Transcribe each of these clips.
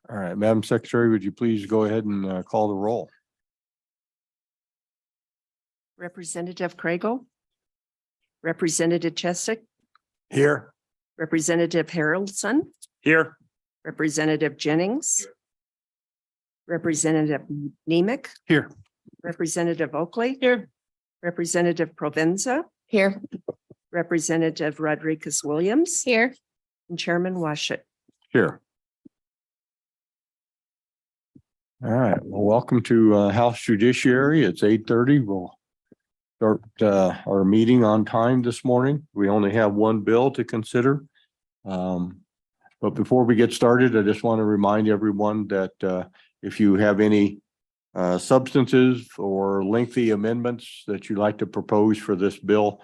All right, Madam Secretary, would you please go ahead and call the roll? Representative Craigle. Representative Chesick. Here. Representative Haroldson. Here. Representative Jennings. Representative Nemec. Here. Representative Oakley. Here. Representative Provenza. Here. Representative Rodriguez Williams. Here. And Chairman Washut. Here. All right, well, welcome to House Judiciary. It's 8:30. We'll start our meeting on time this morning. We only have one bill to consider. But before we get started, I just want to remind everyone that if you have any substances or lengthy amendments that you'd like to propose for this bill,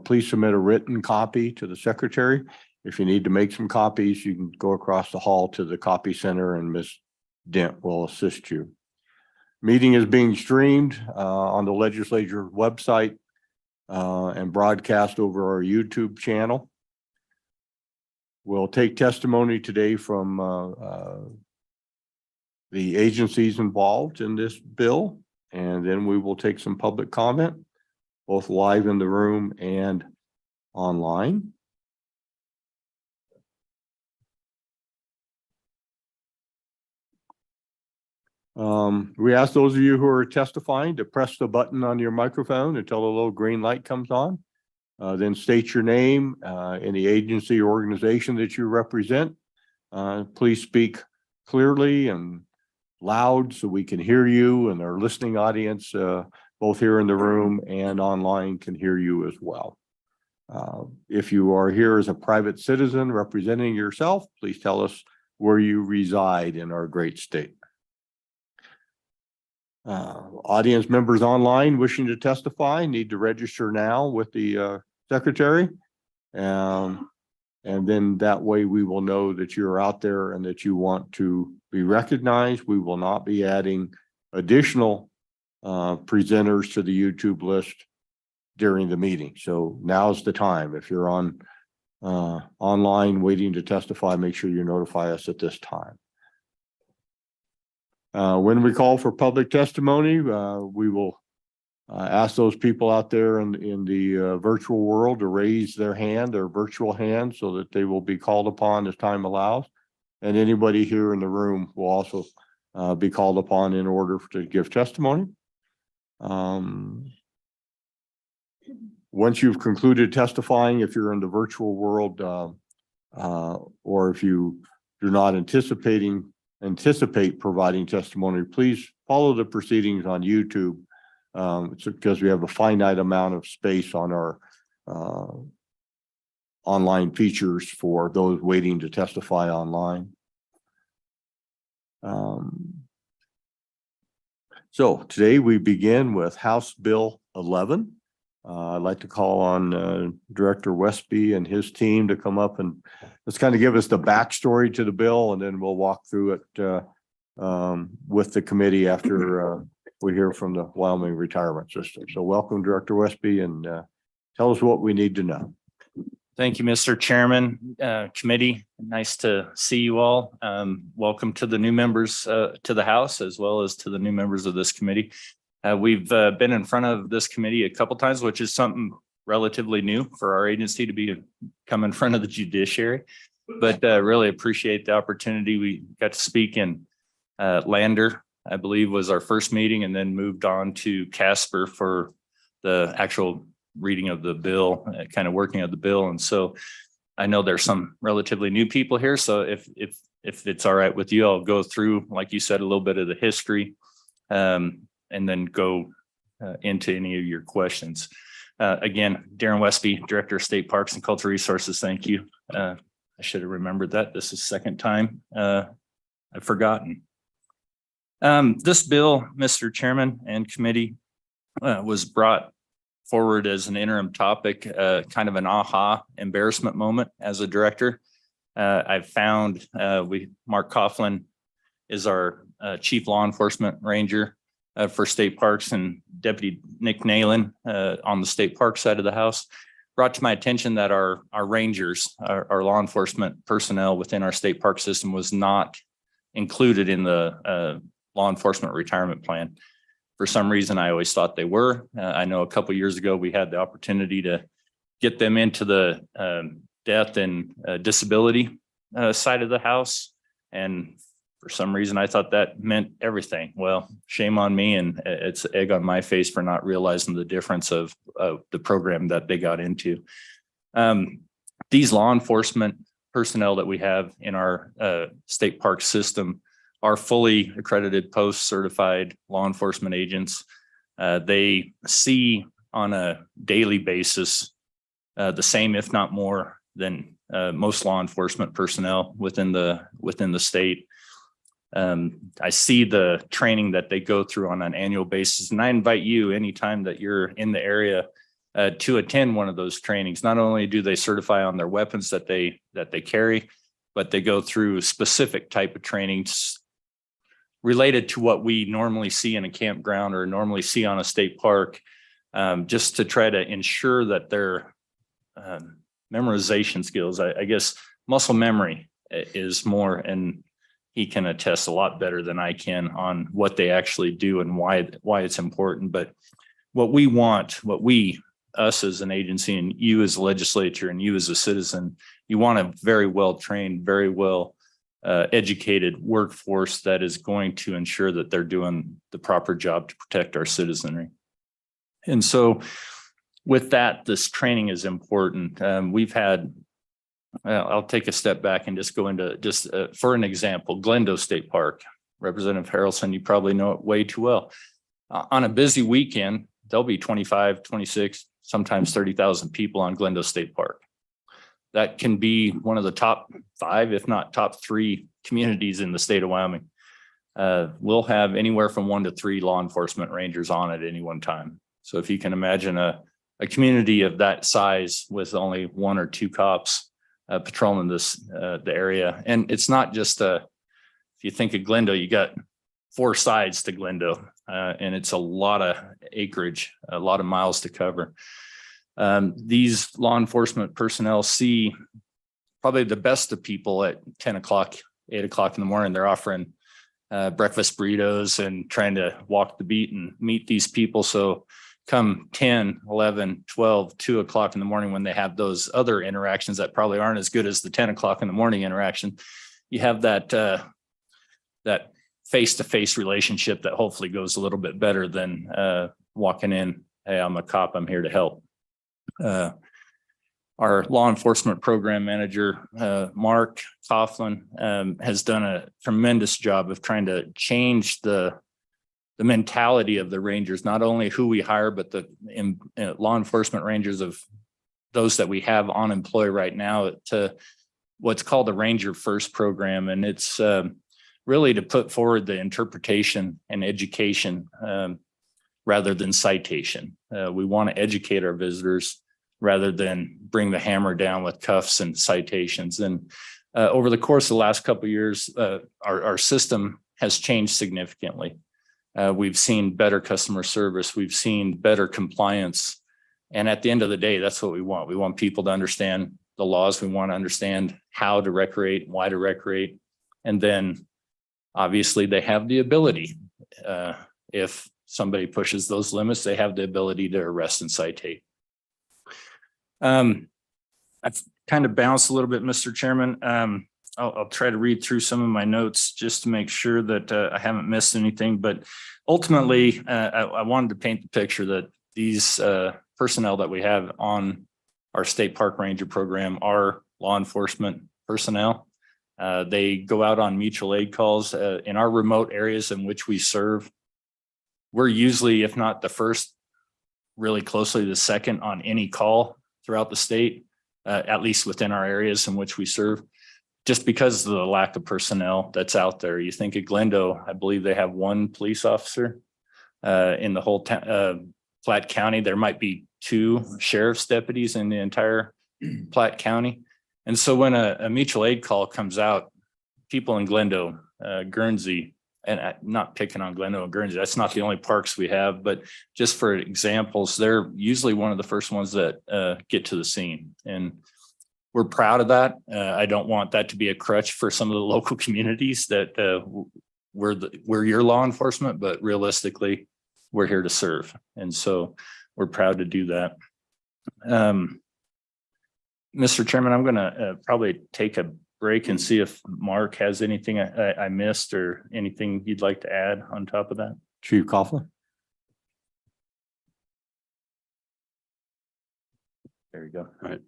please submit a written copy to the secretary. If you need to make some copies, you can go across the hall to the copy center and Ms. Dent will assist you. Meeting is being streamed on the legislature website and broadcast over our YouTube channel. We'll take testimony today from the agencies involved in this bill, and then we will take some public comment, both live in the room and online. We ask those of you who are testifying to press the button on your microphone until the little green light comes on. Then state your name, any agency or organization that you represent. Please speak clearly and loud so we can hear you, and our listening audience, both here in the room and online, can hear you as well. If you are here as a private citizen representing yourself, please tell us where you reside in our great state. Audience members online wishing to testify need to register now with the secretary. And then that way we will know that you're out there and that you want to be recognized. We will not be adding additional presenters to the YouTube list during the meeting. So now's the time. If you're on online waiting to testify, make sure you notify us at this time. When we call for public testimony, we will ask those people out there in the virtual world to raise their hand, their virtual hand, so that they will be called upon as time allows. And anybody here in the room will also be called upon in order to give testimony. Once you've concluded testifying, if you're in the virtual world, or if you do not anticipate providing testimony, please follow the proceedings on YouTube. It's because we have a finite amount of space on our online features for those waiting to testify online. So today we begin with House Bill 11. I'd like to call on Director Westby and his team to come up and let's kind of give us the backstory to the bill, and then we'll walk through it with the committee after we hear from the Wyoming retirement system. So welcome, Director Westby, and tell us what we need to know. Thank you, Mr. Chairman, committee. Nice to see you all. Welcome to the new members to the House, as well as to the new members of this committee. We've been in front of this committee a couple times, which is something relatively new for our agency to come in front of the judiciary, but really appreciate the opportunity. We got to speak in Lander, I believe, was our first meeting, and then moved on to Casper for the actual reading of the bill, kind of working of the bill. And so I know there's some relatively new people here. So if it's all right with you, I'll go through, like you said, a little bit of the history, and then go into any of your questions. Again, Darren Westby, Director of State Parks and Cultural Resources. Thank you. I should have remembered that. This is the second time I've forgotten. This bill, Mr. Chairman and committee, was brought forward as an interim topic, kind of an aha embarrassment moment as a director. I've found Mark Coughlin is our chief law enforcement ranger for state parks, and Deputy Nick Nalen on the state park side of the house brought to my attention that our rangers, our law enforcement personnel within our state park system was not included in the law enforcement retirement plan. For some reason, I always thought they were. I know a couple of years ago, we had the opportunity to get them into the death and disability side of the house. And for some reason, I thought that meant everything. Well, shame on me, and it's egg on my face for not realizing the difference of the program that they got into. These law enforcement personnel that we have in our state park system are fully accredited, post-certified law enforcement agents. They see on a daily basis the same, if not more, than most law enforcement personnel within the state. I see the training that they go through on an annual basis, and I invite you anytime that you're in the area to attend one of those trainings. Not only do they certify on their weapons that they carry, but they go through specific type of trainings related to what we normally see in a campground or normally see on a state park, just to try to ensure that their memorization skills, I guess muscle memory is more, and he can attest a lot better than I can on what they actually do and why it's important. But what we want, us as an agency and you as a legislature and you as a citizen, you want a very well trained, very well educated workforce that is going to ensure that they're doing the proper job to protect our citizenry. And so with that, this training is important. We've had, I'll take a step back and just go into just for an example, Glendo State Park. Representative Harrelson, you probably know it way too well. On a busy weekend, there'll be 25, 26, sometimes 30,000 people on Glendo State Park. That can be one of the top 5, if not top 3 communities in the state of Wyoming. We'll have anywhere from 1 to 3 law enforcement rangers on at any one time. So if you can imagine a community of that size with only 1 or 2 cops patrolling the area. And it's not just if you think of Glendo, you got 4 sides to Glendo, and it's a lot of acreage, a lot of miles to cover. These law enforcement personnel see probably the best of people at 10 o'clock, 8 o'clock in the morning. They're offering breakfast burritos and trying to walk the beat and meet these people. So come 10, 11, 12, 2 o'clock in the morning, when they have those other interactions that probably aren't as good as the 10 o'clock in the morning interaction, you have that face-to-face relationship that hopefully goes a little bit better than walking in, hey, I'm a cop, I'm here to help. Our law enforcement program manager, Mark Coughlin, has done a tremendous job of trying to change the mentality of the rangers, not only who we hire, but the law enforcement rangers of those that we have on employ right now, to what's called the Ranger First program. And it's really to put forward the interpretation and education rather than citation. We want to educate our visitors rather than bring the hammer down with cuffs and citations. And over the course of the last couple of years, our system has changed significantly. We've seen better customer service. We've seen better compliance. And at the end of the day, that's what we want. We want people to understand the laws. We want to understand how to recreate, why to recreate. And then obviously they have the ability, if somebody pushes those limits, they have the ability to arrest and citate. I've kind of bounced a little bit, Mr. Chairman. I'll try to read through some of my notes just to make sure that I haven't missed anything. But ultimately, I wanted to paint the picture that these personnel that we have on our state park ranger program are law enforcement personnel. They go out on mutual aid calls in our remote areas in which we serve. We're usually, if not the first, really closely the second on any call throughout the state, at least within our areas in which we serve, just because of the lack of personnel that's out there. You think of Glendo, I believe they have 1 police officer in the whole Platte County. There might be 2 sheriff's deputies in the entire Platte County. And so when a mutual aid call comes out, people in Glendo, Guernsey, and not picking on Glendo and Guernsey, that's not the only parks we have, but just for examples, they're usually one of the first ones that get to the scene. And we're proud of that. I don't want that to be a crutch for some of the local communities that we're your law enforcement, but realistically, we're here to serve. And so we're proud to do that. Mr. Chairman, I'm going to probably take a break and see if Mark has anything I missed or anything you'd like to add on top of that. Chief Coughlin. There you go. All right.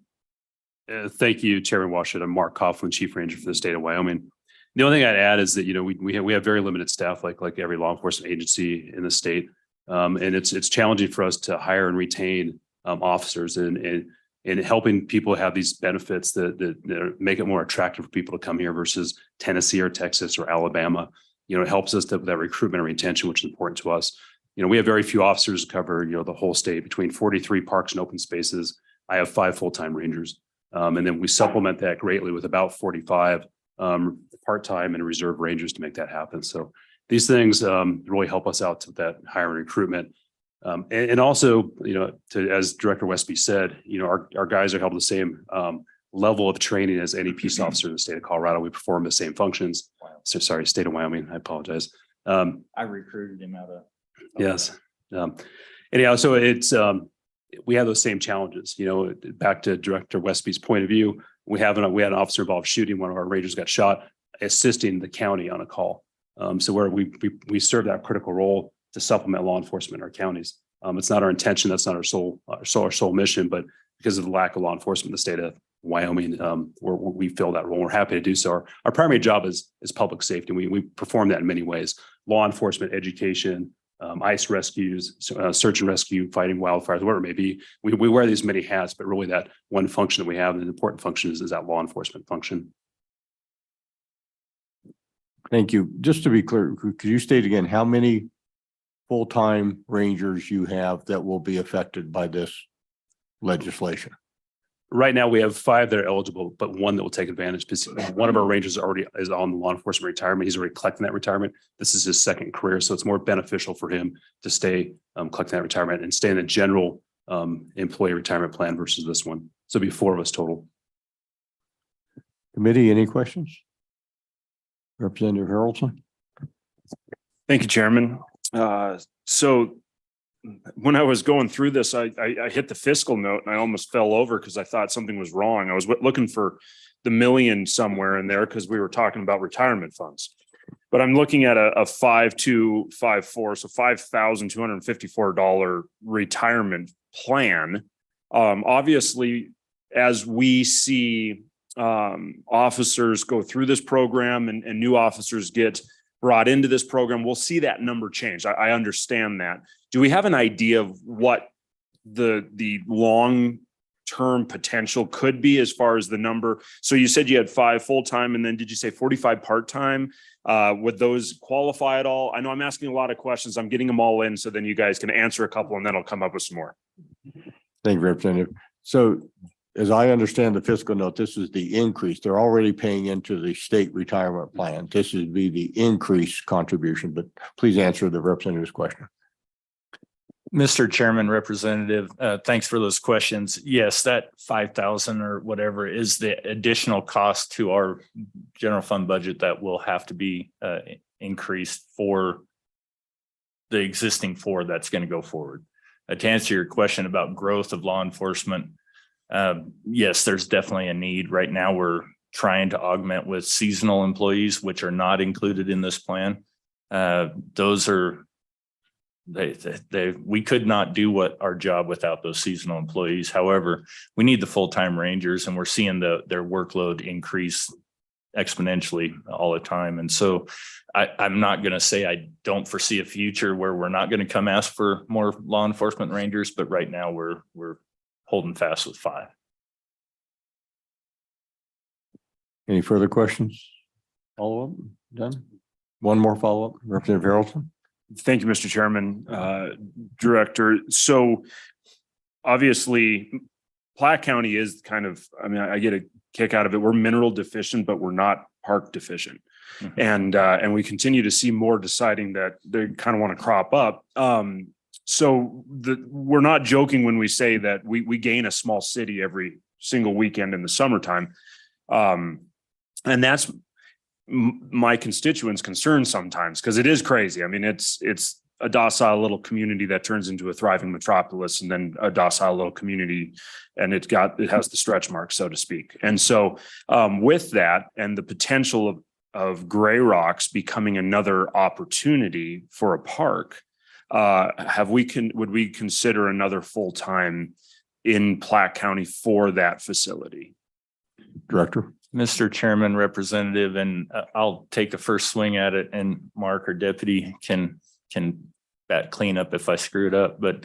Thank you, Chairman Washut. I'm Mark Coughlin, Chief Ranger for the state of Wyoming. The only thing I'd add is that, we have very limited staff, like every law enforcement agency in the state. And it's challenging for us to hire and retain officers and helping people have these benefits that make it more attractive for people to come here versus Tennessee or Texas or Alabama. It helps us to that recruitment and retention, which is important to us. We have very few officers to cover, the whole state. Between 43 parks and open spaces, I have 5 full-time rangers. And then we supplement that greatly with about 45 part-time and reserve rangers to make that happen. So these things really help us out to that hiring recruitment. And also, as Director Westby said, our guys are held to the same level of training as any peace officer in the state of Colorado. We perform the same functions. So sorry, state of Wyoming. I apologize. I recruited him out of. Yes. Anyhow, so it's we have those same challenges. Back to Director Westby's point of view, we had an officer involved shooting. One of our rangers got shot, assisting the county on a call. So where we serve that critical role to supplement law enforcement in our counties. It's not our intention. That's not our sole mission, but because of the lack of law enforcement in the state of Wyoming, we fill that role. We're happy to do so. Our primary job is public safety. We perform that in many ways: law enforcement, education, ice rescues, search and rescue, fighting wildfires, whatever it may be. We wear these many hats, but really that one function that we have, and an important function is that law enforcement function. Thank you. Just to be clear, could you state again how many full-time rangers you have that will be affected by this legislation? Right now, we have 5 that are eligible, but 1 that will take advantage. Because one of our rangers is on the law enforcement retirement. He's already collecting that retirement. This is his second career, so it's more beneficial for him to stay collecting that retirement and stay in the general employee retirement plan versus this one. So it'll be 4 of us total. Committee, any questions? Representative Harrelson. Thank you, Chairman. So when I was going through this, I hit the fiscal note and I almost fell over because I thought something was wrong. I was looking for the million somewhere in there because we were talking about retirement funds. But I'm looking at a 5254, so $5,254 retirement plan. Obviously, as we see officers go through this program and new officers get brought into this program, we'll see that number change. I understand that. Do we have an idea of what the long-term potential could be as far as the number? So you said you had 5 full-time, and then did you say 45 part-time? Would those qualify at all? I know I'm asking a lot of questions. I'm getting them all in, so then you guys can answer a couple, and then I'll come up with some more. Thank you, Representative. So as I understand the fiscal note, this is the increase. They're already paying into the state retirement plan. This would be the increased contribution, but please answer the representative's question. Mr. Chairman, Representative, thanks for those questions. Yes, that 5,000 or whatever is the additional cost to our general fund budget that will have to be increased for the existing 4 that's going to go forward. To answer your question about growth of law enforcement, yes, there's definitely a need. Right now, we're trying to augment with seasonal employees, which are not included in this plan. Those are we could not do our job without those seasonal employees. However, we need the full-time rangers, and we're seeing their workload increase exponentially all the time. And so I'm not going to say I don't foresee a future where we're not going to come ask for more law enforcement rangers, but right now we're holding fast with 5. Any further questions? Follow up? Done? One more follow-up, Representative Harrelson. Thank you, Mr. Chairman, Director. So obviously, Platte County is kind of, I get a kick out of it. We're mineral deficient, but we're not park deficient. Mm-hmm. And we continue to see more deciding that they kind of want to crop up. So we're not joking when we say that we gain a small city every single weekend in the summertime. And that's my constituents' concern sometimes, because it is crazy. I mean, it's a docile little community that turns into a thriving metropolis, and then a docile little community, and it has the stretch mark, so to speak. And so with that and the potential of Gray Rocks becoming another opportunity for a park, would we consider another full-time in Platte County for that facility? Director. Mr. Chairman, Representative, and I'll take a first swing at it, and Mark, our deputy, can clean up if I screw it up. But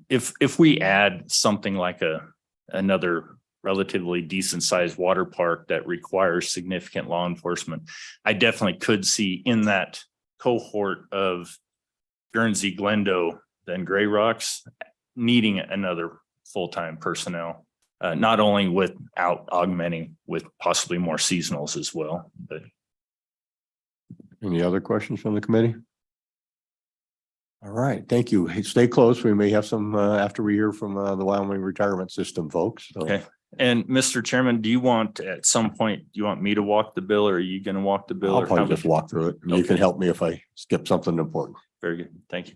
if we add something like another relatively decent sized water park that requires significant law enforcement, I definitely could see in that cohort of Guernsey, Glendo, then Gray Rocks needing another full-time personnel. Not only without augmenting with possibly more seasonals as well, but. Any other questions from the committee? All right, thank you. Hey, stay close. We may have some after we hear from the Wyoming retirement system folks. So. Okay. And Mr. Chairman, do you want at some point, do you want me to walk the bill, or are you going to walk the bill? I'll probably just walk through it. You Okay. can help me if I skip something important. Very good. Thank you.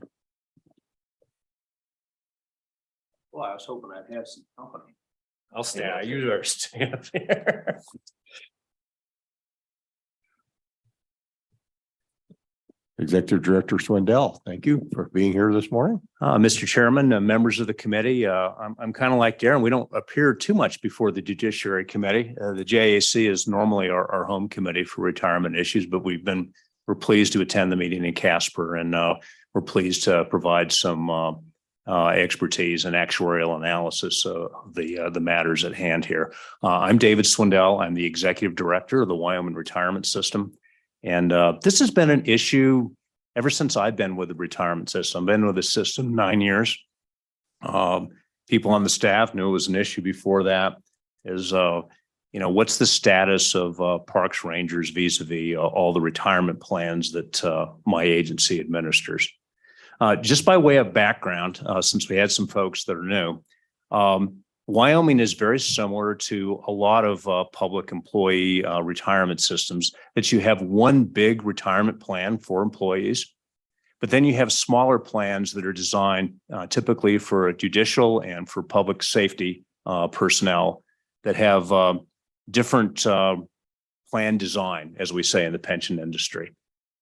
Well, I was hoping I'd have some company. I'll stay. You are staying up there. Executive Director Swindell, thank you for being here this morning. Mr. Chairman, members of the committee, I'm kind of like Darren. We don't appear too much before the Judiciary Committee. The JAC is normally our home committee for retirement issues, but we're pleased to attend the meeting in Casper, and we're pleased to provide some expertise and actuarial analysis of the matters at hand here. I'm David Swindell. I'm the Executive Director of the Wyoming Retirement System. And this has been an issue ever since I've been with the retirement system. I've been with the system 9 years. People on the staff knew it was an issue before that. What's the status of parks rangers vis-a-vis all the retirement plans that my agency administers? Just by way of background, since we had some folks that are new, Wyoming is very similar to a lot of public employee retirement systems, that you have one big retirement plan for employees, but then you have smaller plans that are designed typically for judicial and for public safety personnel that have different plan design, as we say in the pension industry.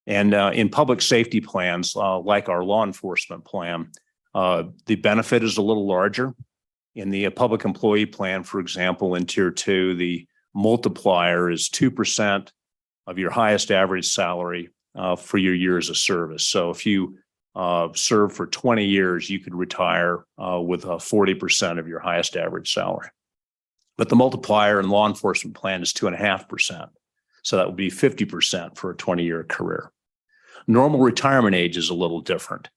And in public safety plans, like our law enforcement plan, the benefit is a little larger. In the public employee plan, for example, in Tier 2, the multiplier is 2% of your highest average salary for your years of service. So if you serve for 20 years, you could retire with 40% of your highest average salary. But the multiplier in law enforcement plan is 2.5%. So that would be 50% for a 20-year career. Normal retirement age is a little different.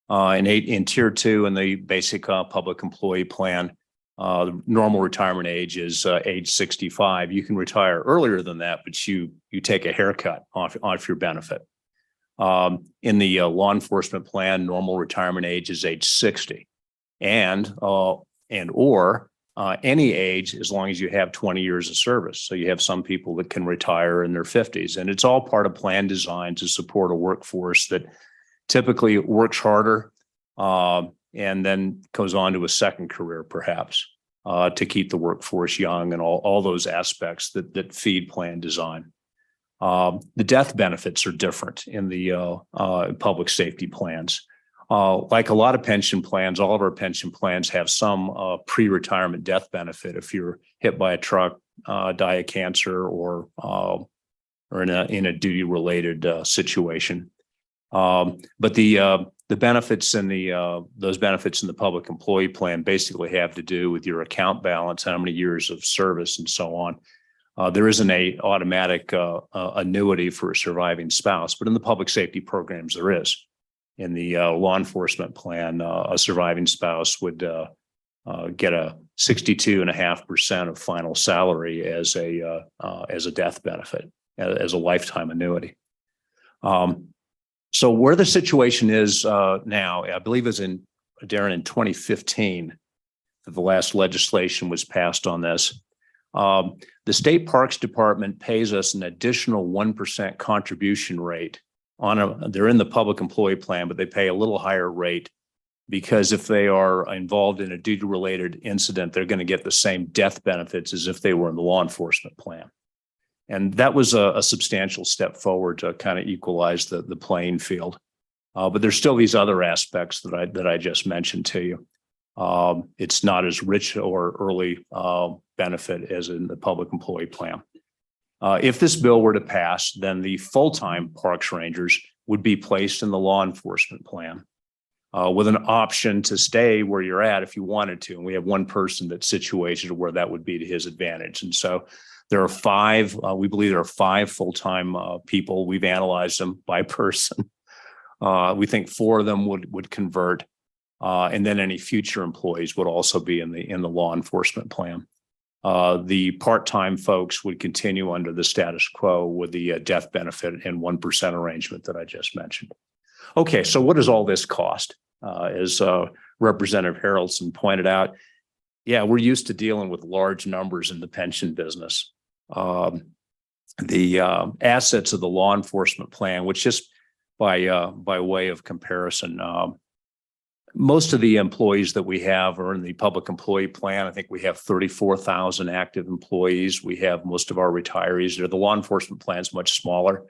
In Tier 2 in the basic public employee plan, the normal retirement age is age 65. You can retire earlier than that, but you take a haircut off your benefit. In the law enforcement plan, normal retirement age is age 60, and any age as long as you have 20 years of service. So you have some people that can retire in their 50s, and it's all part of plan design to support a workforce that typically works harder and then goes on to a second career, perhaps, to keep the workforce young and all those aspects that feed plan design. The death benefits are different in the public safety plans. Like a lot of pension plans, all of our pension plans have some pre-retirement death benefit if you're hit by a truck, die of cancer, or in a duty-related situation. But the benefits in those benefits in the public employee plan basically have to do with your account balance, how many years of service, and so on. There isn't a automatic annuity for a surviving spouse, but in the public safety programs there is. In the law enforcement plan, a surviving spouse would get a 62.5% of final salary as a death benefit, as a lifetime annuity. So where the situation is now, I believe is Darren, in 2015, the last legislation was passed on this. The State Parks Department pays us an additional 1% contribution rate they're in the public employee plan, but they pay a little higher rate because if they are involved in a duty-related incident, they're going to get the same death benefits as if they were in the law enforcement plan. And that was a substantial step forward to kind of equalize the playing field. But there's still these other aspects that I just mentioned to you. It's not as rich or early benefit as in the public employee plan. If this bill were to pass, then the full-time parks rangers would be placed in the law enforcement plan with an option to stay where you're at if you wanted to. And we have one person that's situated where that would be to his advantage. And so there are five, we believe there are five full-time people. We've analyzed them by person. We think 4 of them would convert. And then any future employees would also be in the law enforcement plan. The part-time folks would continue under the status quo with the death benefit and 1% arrangement that I just mentioned. Okay, so what does all this cost? As Representative Harrelson pointed out, yeah, we're used to dealing with large numbers in the pension business. The assets of the law enforcement plan, which just by way of comparison, most of the employees that we have are in the public employee plan. I think we have 34,000 active employees. We have most of our retirees. The law enforcement plan is much smaller,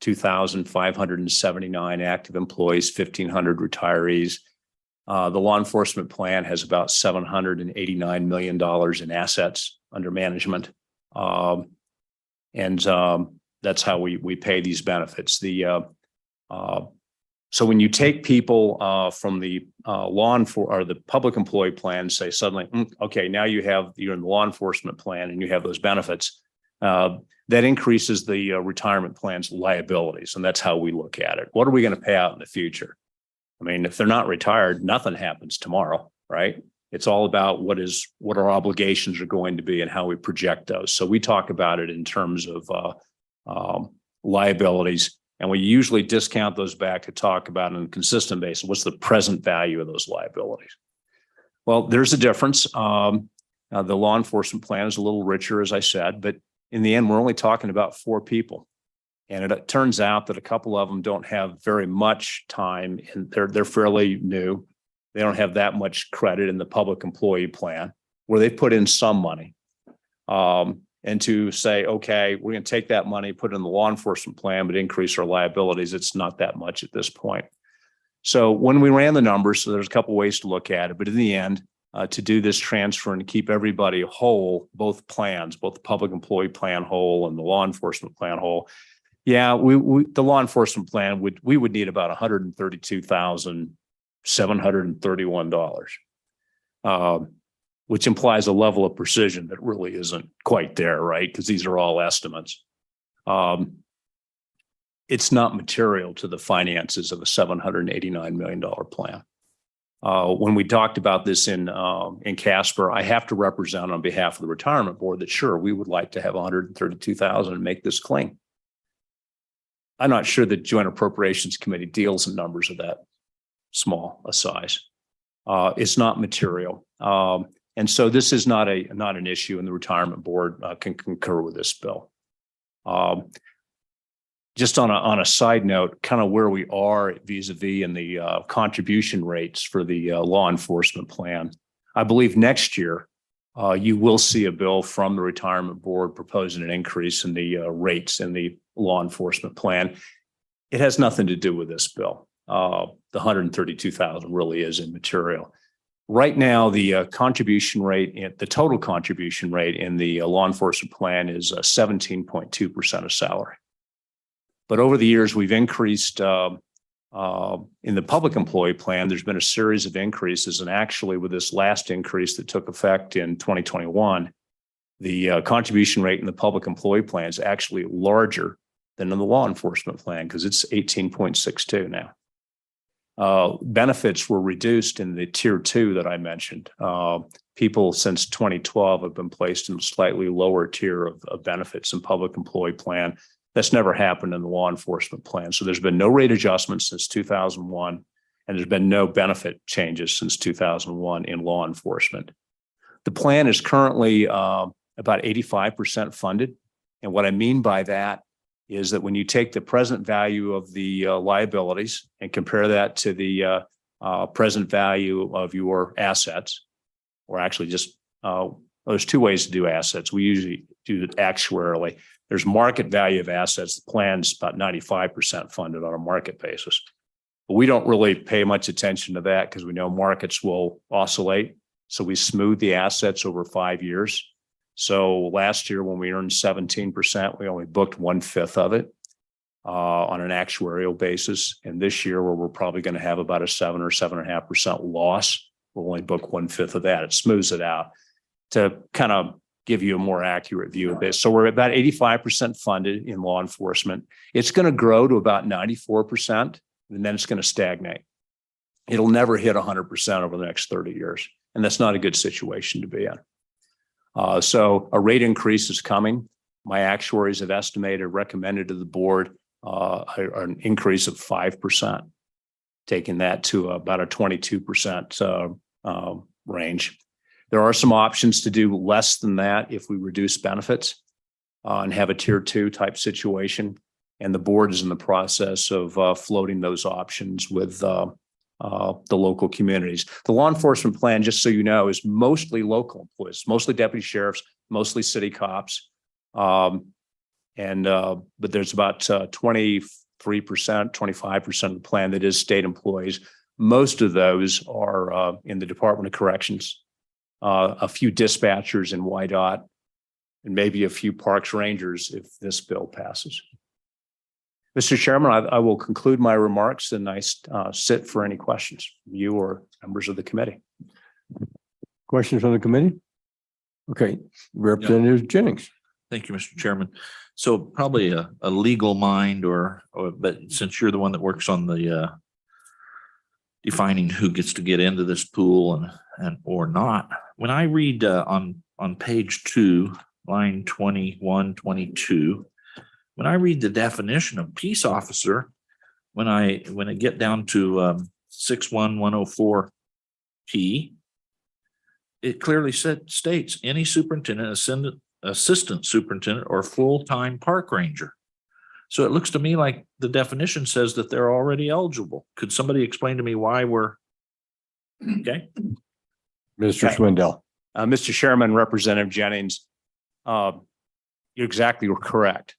2,579 active employees, 1,500 retirees. The law enforcement plan has about $789 million in assets under management. And that's how we pay these benefits. So when you take people from the the public employee plan, say suddenly, okay, now you're in the law enforcement plan and you have those benefits, that increases the retirement plan's liabilities. And that's how we look at it. What are we going to pay out in the future? I mean, if they're not retired, nothing happens tomorrow, right? It's all about what our obligations are going to be and how we project those. So we talk about it in terms of liabilities. And we usually discount those back to talk about on a consistent basis. What's the present value of those liabilities? Well, there's a difference. The law enforcement plan is a little richer, as I said, but in the end, we're only talking about 4 people. And it turns out that a couple of them don't have very much time and they're fairly new. They don't have that much credit in the public employee plan where they put in some money. And to say, okay, we're going to take that money, put it in the law enforcement plan, but increase our liabilities, it's not that much at this point. So when we ran the numbers, so there's a couple ways to look at it, but in the end, to do this transfer and keep everybody whole, both plans, both the public employee plan whole and the law enforcement plan whole, yeah, the law enforcement plan we would need about $132,731. Which implies a level of precision that really isn't quite there, right? Because these are all estimates. It's not material to the finances of a $789 million plan. When we talked about this in Casper, I have to represent on behalf of the retirement board that sure, we would like to have 132,000 and make this clean. I'm not sure the Joint Appropriations Committee deals in numbers of that small a size. It's not material. And so this is not an issue, and the retirement board can concur with this bill. Just on a side note, kind of where we are vis-a-vis in the contribution rates for the law enforcement plan. I believe next year you will see a bill from the retirement board proposing an increase in the rates in the law enforcement plan. It has nothing to do with this bill. The 132,000 really is immaterial. Right now, the contribution rate, the total contribution rate in the law enforcement plan is 17.2% of salary. But over the years, we've increased in the public employee plan. There's been a series of increases, and actually, with this last increase that took effect in 2021, the contribution rate in the public employee plan is actually larger than in the law enforcement plan because it's 18.62 now. Benefits were reduced in the tier 2 that I mentioned. People since 2012 have been placed in a slightly lower tier of benefits in public employee plan. That's never happened in the law enforcement plan. So there's been no rate adjustments since 2001, and there's been no benefit changes since 2001 in law enforcement. The plan is currently about 85% funded. And what I mean by that is that when you take the present value of the liabilities and compare that to the present value of your assets, or actually just there's two ways to do assets. We usually do it actuarially. There's market value of assets. The plan's about 95% funded on a market basis. But we don't really pay much attention to that because we know markets will oscillate. So we smooth the assets over 5 years. So last year when we earned 17%, we only booked 1/5 of it on an actuarial basis. And this year where we're probably going to have about a 7 or 7.5% loss, we'll only book 1/5 of that. It smooths it out to kind of give you a more accurate view of this. So we're about 85% funded in law enforcement. It's going to grow to about 94%, and then it's going to stagnate. It'll never hit 100% over the next 30 years. And that's not a good situation to be in. So a rate increase is coming. My actuaries have estimated, recommended to the board an increase of 5%, taking that to about a 22% range. There are some options to do less than that if we reduce benefits and have a tier 2 type situation. And the board is in the process of floating those options with the local communities. The law enforcement plan, just so you know, is mostly local employees, mostly deputy sheriffs, mostly city cops. But there's about 23%, 25% of the plan that is state employees. Most of those are in the Department of Corrections, a few dispatchers in YDOT, and maybe a few parks rangers if this bill passes. Mr. Chairman, I will conclude my remarks and I sit for any questions from you or members of the committee. Questions from the committee? Okay, Representative Jennings. Thank you, Mr. Chairman. So probably a legal mind but since you're the one that works on the defining who gets to get into this pool and or not. When I read on page 2, line 21, 22, when I read the definition of peace officer, when I get down to 61104P, it clearly states any superintendent, assistant superintendent, or full-time park ranger. So it looks to me like the definition says that they're already eligible. Could somebody explain to me why we're okay? Mr. Swindell. Mr. Chairman, Representative Jennings, you're exactly correct.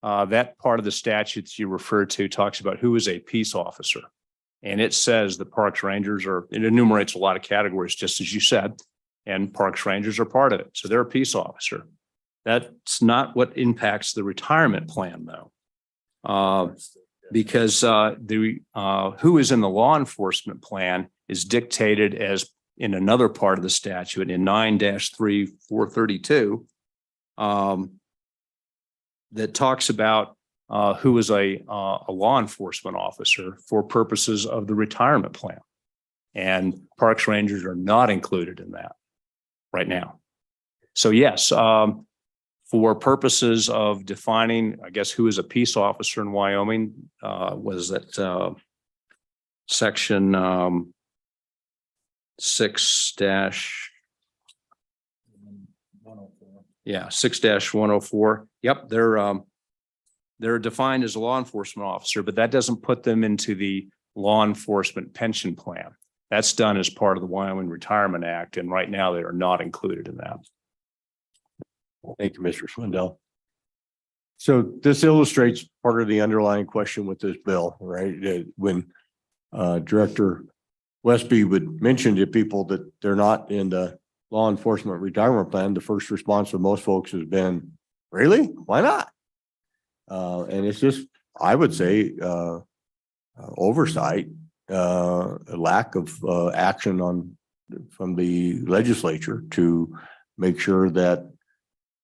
That part of the statutes you referred to talks about who is a peace officer. And it says the parks rangers it enumerates a lot of categories, just as you said, and parks rangers are part of it. So they're a peace officer. That's not what impacts the retirement plan, though. Because who is in the law enforcement plan is dictated as in another part of the statute in 9-3432 that talks about who is a law enforcement officer for purposes of the retirement plan. And parks rangers are not included in that right now. So yes, for purposes of defining, I guess, who is a peace officer in Wyoming, was that section 6-104. Yep, they're defined as a law enforcement officer, but that doesn't put them into the law enforcement pension plan. That's done as part of the Wyoming Retirement Act, and right now they are not included in that. Thank you, Mr. Swindell. So this illustrates part of the underlying question with this bill, right? When Director Westby would mention to people that they're not in the law enforcement retirement plan, the first response of most folks has been, really? Why not? And it's just, I would say, oversight, a lack of action from the legislature to make sure that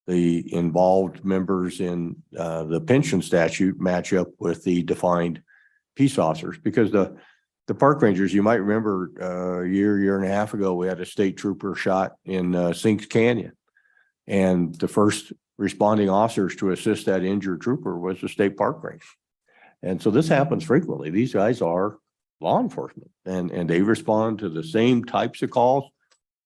the involved members in the pension statute match up with the defined peace officers. Because the park rangers, you might remember a year and a half ago, we had a state trooper shot in Sinks Canyon. And the first responding officers to assist that injured trooper was the state park ranger. And so this happens frequently. These guys are law enforcement and they respond to the same types of calls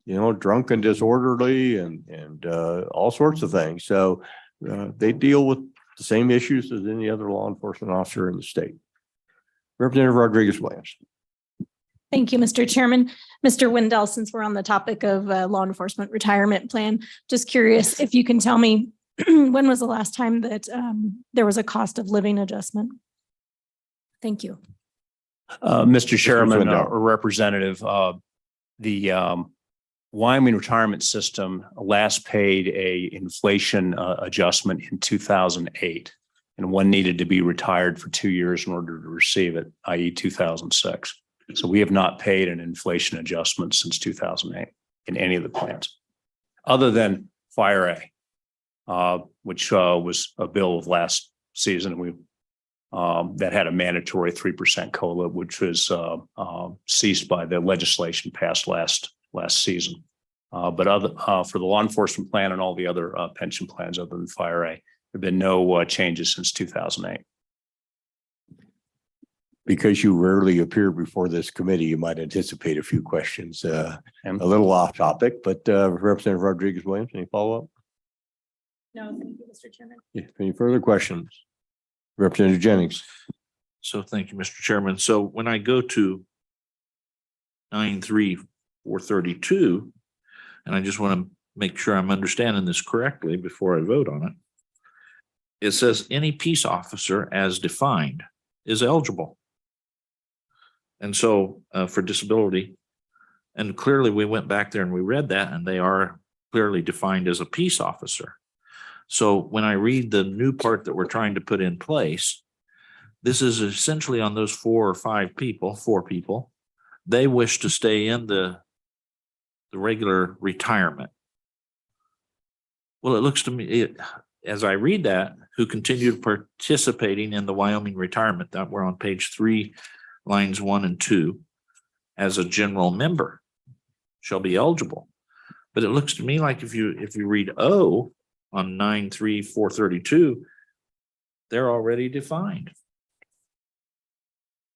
drunk and disorderly and all sorts of things. So they deal with the same issues as any other law enforcement officer in the state. Representative Rodriguez-Williams. Thank you, Mr. Chairman. Mr. Wendell, since we're on the topic of law enforcement retirement plan, just curious if you can tell me when was the last time that there was a cost of living adjustment? Thank you. Mr. Chairman, Swindell. or Representative, the Wyoming retirement system last paid a inflation adjustment in 2008, and one needed to be retired for 2 years in order to receive it, i.e. 2006. So we have not paid an inflation adjustment since 2008 in any of the plans, other than Fire A, which was a bill of last season. We that had a mandatory 3% COLA, which was ceased by the legislation passed last season. But other for the law enforcement plan and all the other pension plans other than Fire A, there have been no changes since 2008. Because you rarely appear before this committee, you might anticipate a few questions, a little off topic, but Representative Rodriguez-Williams, any follow-up? No, thank you, Mr. Chairman. Any further questions? Representative Jennings. So thank you, Mr. Chairman. So when I go to 93432, and I just want to make sure I'm understanding this correctly before I vote on it. It says any peace officer as defined is eligible. And so for disability, and clearly we went back there and we read that, and they are clearly defined as a peace officer. So when I read the new part that we're trying to put in place, this is essentially on those 4 or 5 people, 4 people, they wish to stay in the regular retirement. Well, it looks to me, as I read that, who continued participating in the Wyoming retirement, that we're on page 3, lines 1 and 2, as a general member shall be eligible. But it looks to me like if you read O on 93432, they're already defined.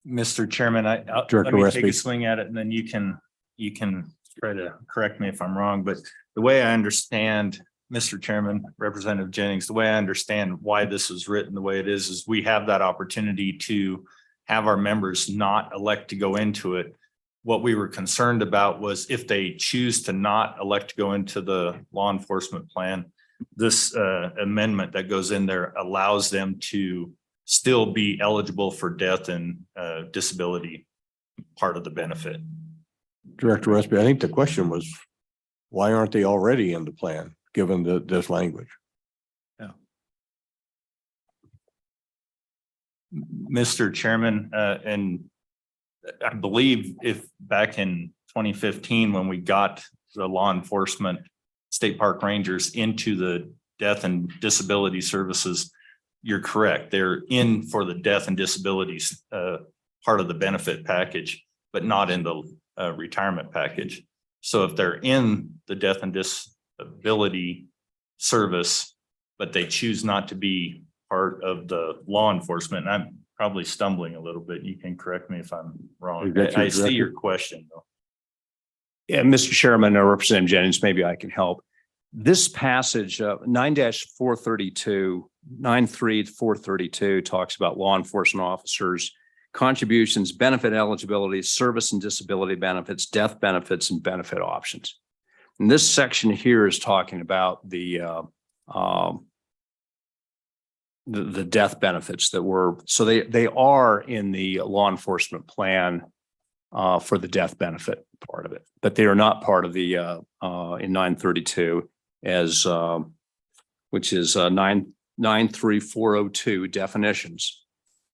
Mr. Chairman, let Director me take a Westby. swing at it, and then you can try to correct me if I'm wrong. But the way I understand, Mr. Chairman, Representative Jennings, the way I understand why this is written the way it is we have that opportunity to have our members not elect to go into it. What we were concerned about was if they choose to not elect to go into the law enforcement plan, this amendment that goes in there allows them to still be eligible for death and disability part of the benefit. Director Westby, I think the question was, why aren't they already in the plan, given this language? Mr. Chairman, and I believe if back in 2015, when we got the law enforcement state park rangers into the death and disability services, you're correct. They're in for the death and disabilities part of the benefit package, but not in the retirement package. So if they're in the death and disability service, but they choose not to be part of the law enforcement, and I'm probably stumbling a little bit. You can correct me if I'm wrong. I see your question though. Yeah, Mr. Chairman, or Representative Jennings, maybe I can help. This passage, 9-432 talks about law enforcement officers, contributions, benefit eligibility, service and disability benefits, death benefits, and benefit options. And this section here is talking about the death benefits that were, so they are in the law enforcement plan for the death benefit part of it, but they are not part of the in 932 as which is 93402 definitions.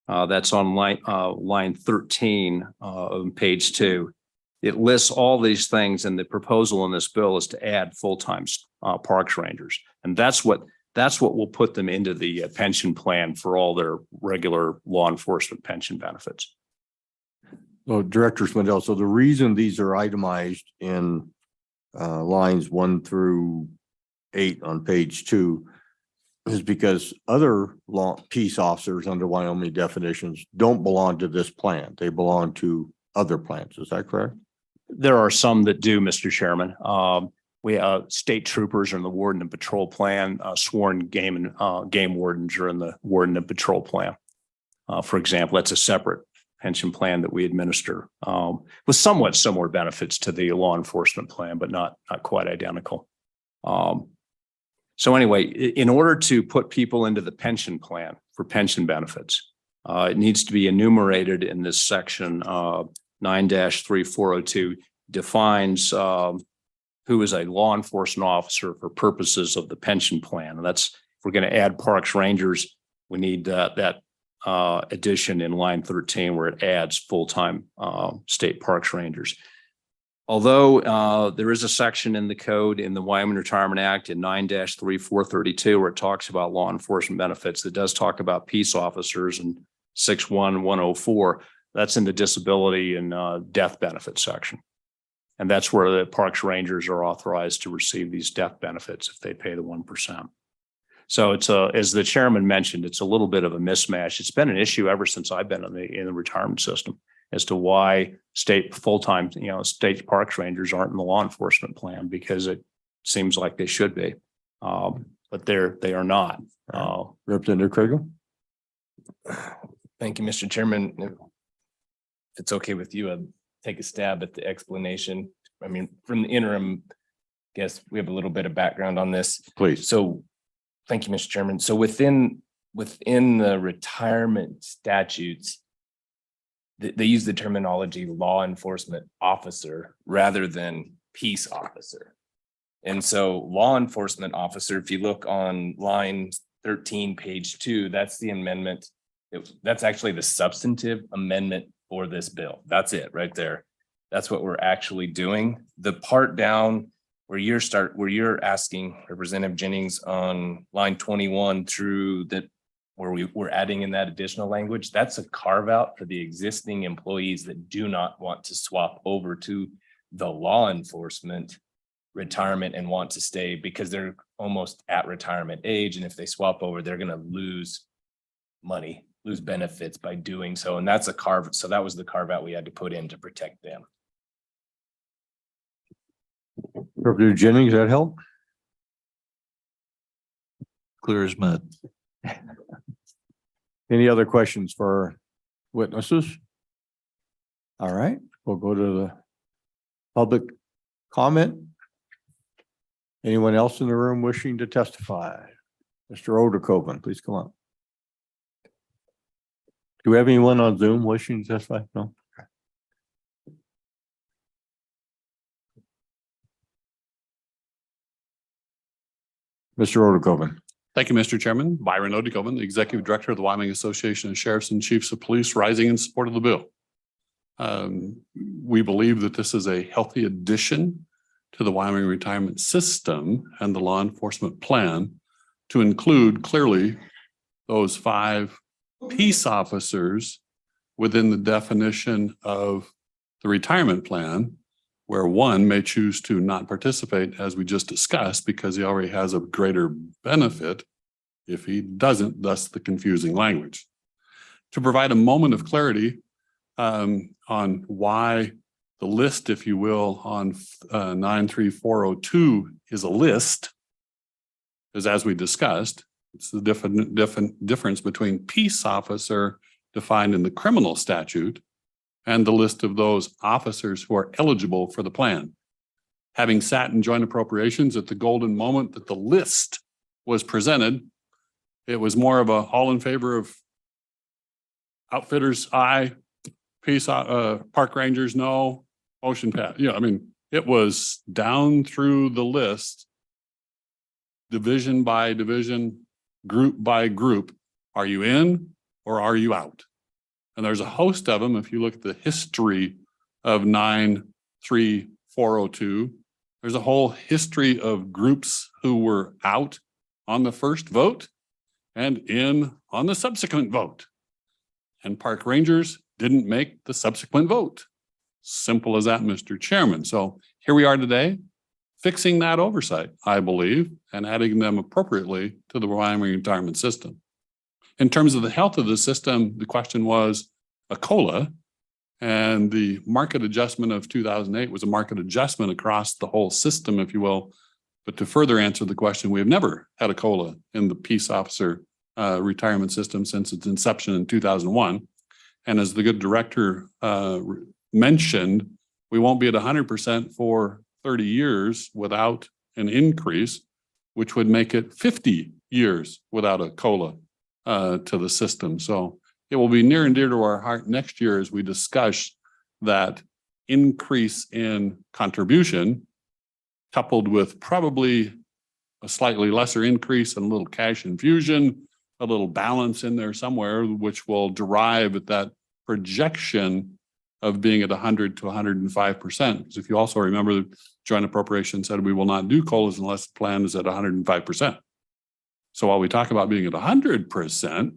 That's on line 13 on page 2. It lists all these things, and the proposal in this bill is to add full-time parks rangers, and that's what will put them into the pension plan for all their regular law enforcement pension benefits. So Director Swindell, so the reason these are itemized in lines 1 through 8 on page 2 is because other peace officers under Wyoming definitions don't belong to this plan. They belong to other plans. Is that correct? There are some that do, Mr. Chairman. We state troopers are in the warden and patrol plan, sworn game wardens are in the warden and patrol plan. For example, that's a separate pension plan that we administer with somewhat similar benefits to the law enforcement plan, but not quite identical. So anyway, in order to put people into the pension plan for pension benefits, it needs to be enumerated in this section 9-3402 defines who is a law enforcement officer for purposes of the pension plan. And that's, if we're going to add parks rangers, we need that addition in line 13 where it adds full-time state parks rangers. Although there is a section in the code in the Wyoming Retirement Act in 9-3432 where it talks about law enforcement benefits, that does talk about peace officers in 61104. That's in the disability and death benefit section. And that's where the parks rangers are authorized to receive these death benefits if they pay the 1%. So it's as the chairman mentioned, it's a little bit of a mismatch. It's been an issue ever since I've been in the retirement system as to why state full-time, state parks rangers aren't in the law enforcement plan, because it seems like they should be. But they are not. Representative Kriegel. Thank you, Mr. Chairman. If it's okay with you, I'd take a stab at the explanation. I mean, from the interim, I guess we have a little bit of background on this. Please. So, thank you, Mr. Chairman. So within the retirement statutes, they use the terminology law enforcement officer rather than peace officer. And so law enforcement officer, if you look on line 13, page 2, that's the amendment. That's actually the substantive amendment for this bill. That's it right there. That's what we're actually doing. The part down where you're asking Representative Jennings on line 21 through that, where we're adding in that additional language, that's a carve out for the existing employees that do not want to swap over to the law enforcement retirement and want to stay because they're almost at retirement age. And if they swap over, they're going to lose money, lose benefits by doing so. And that's a carve. So that was the carve out we had to put in to protect them. Representative Jennings, that help? Clear as mud. Any other questions for witnesses? All right, we'll go to the public comment. Anyone else in the room wishing to testify? Mr. Oderkoven, please come up. Do we have anyone on Zoom wishing to testify? No? Okay. Mr. Oderkoven. Thank you, Mr. Chairman. Byron Odekoven, the Executive Director of the Wyoming Association of Sheriffs and Chiefs of Police, rising in support of the bill. We believe that this is a healthy addition to the Wyoming retirement system and the law enforcement plan to include clearly those 5 peace officers within the definition of the retirement plan, where one may choose to not participate, as we just discussed, because he already has a greater benefit if he doesn't, thus the confusing language. To provide a moment of clarity on why the list, if you will, on 93402 is a list, is as we discussed, it's the difference between peace officer defined in the criminal statute and the list of those officers who are eligible for the plan. Having sat in joint appropriations at the golden moment that the list was presented, it was more of a all in favor of outfitters, aye, peace, park rangers, no, motion pass. Yeah, I mean, it was down through the list, division by division, group by group. Are you in or are you out? And there's a host of them. If you look at the history of 93402, there's a whole history of groups who were out on the first vote and in on the subsequent vote. And park rangers didn't make the subsequent vote. Simple as that, Mr. Chairman. So here we are today, fixing that oversight, I believe, and adding them appropriately to the Wyoming retirement system. In terms of the health of the system, the question was a COLA. And the market adjustment of 2008 was a market adjustment across the whole system, if you will. But to further answer the question, we have never had a COLA in the peace officer retirement system since its inception in 2001. And as the good director mentioned, we won't be at 100% for 30 years without an increase, which would make it 50 years without a COLA to the system. So it will be near and dear to our heart next year as we discuss that increase in contribution coupled with probably a slightly lesser increase and a little cash infusion, a little balance in there somewhere, which will derive at that projection of being at 100 to 105%. Because if you also remember, the joint appropriation said we will not do COLAs unless the plan is at 105%. So while we talk about being at 100%,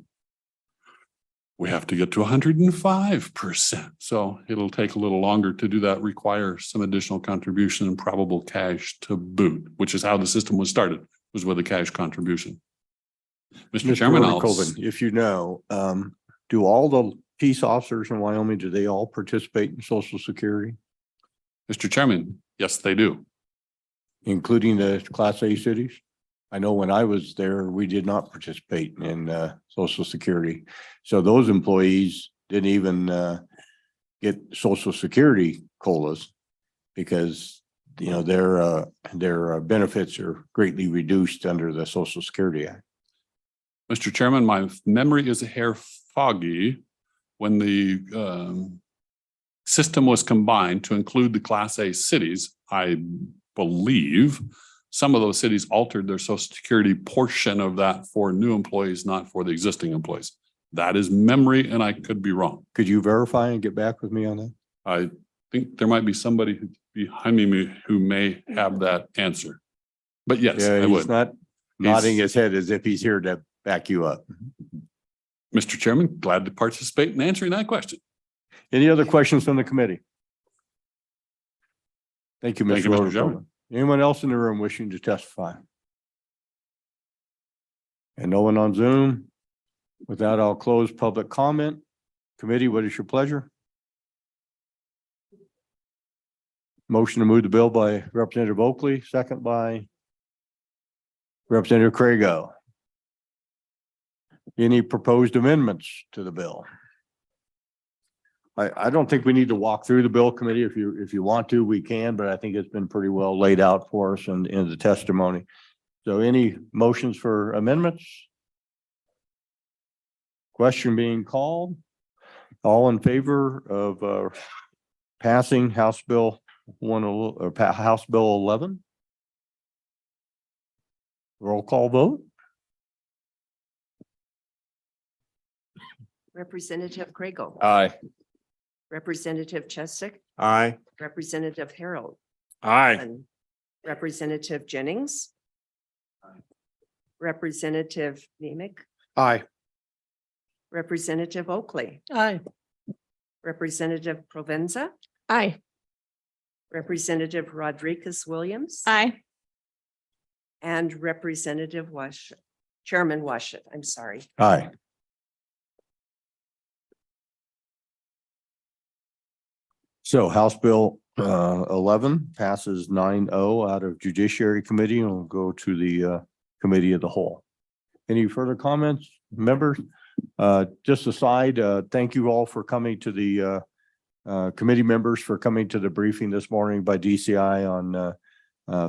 we have to get to 105%. So it'll take a little longer to do that, require some additional contribution and probable cash to boot, which is how the system was started, was with a cash contribution. Mr. Chairman, Colvin, if you know, do all the peace officers in Wyoming, do they all participate in Social Security, Mr. Chairman, yes, they do. including the Class A cities? I know when I was there, we did not participate in Social Security. So those employees didn't even get Social Security COLAs because, you know, their benefits are greatly reduced under the Social Security Act. Mr. Chairman, my memory is a hair foggy. When the system was combined to include the Class A cities, I believe some of those cities altered their Social Security portion of that for new employees, not for the existing employees. That is memory, and I could be wrong. Could you verify and get back with me on that? I think there might be somebody behind me who may have that answer. But yes, Yeah, I he's would. not nodding his head as if he's here to back you up. Mr. Chairman, glad to participate in answering that question. Any other questions from the committee? Thank you, Thank you, Mr. Mr. Chairman. Rhodes. Anyone else in the room wishing to testify? And no one on Zoom? With that, I'll close public comment. Committee, what is your pleasure? Motion to move the bill by Representative Oakley, second by Representative Crago. Any proposed amendments to the bill? I don't think we need to walk through the bill, committee. If you want to, we can, but I think it's been pretty well laid out for us in the testimony. So any motions for amendments? Question being called. All in favor of passing House Bill House Bill 11? Roll call vote. Representative Crago. Aye. Representative Chestick. Aye. Representative Harold. Aye. Representative Jennings. Representative Nemec. Aye. Representative Oakley. Aye. Representative Provenza. Aye. Representative Rodriguez Williams. Aye. And Representative Chairman Washut, I'm sorry. Aye. So House Bill 11 passes 9-0 out of Judiciary Committee and will go to the Committee of the Whole. Any further comments, members? Just aside, thank you all for coming to the committee members for coming to the briefing this morning by DCI on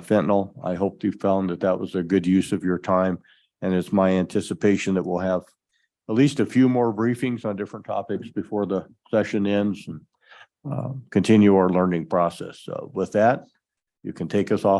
fentanyl. I hope you found that was a good use of your time. And it's my anticipation that we'll have at least a few more briefings on different topics before the session ends and continue our learning process. So with that, you can take us off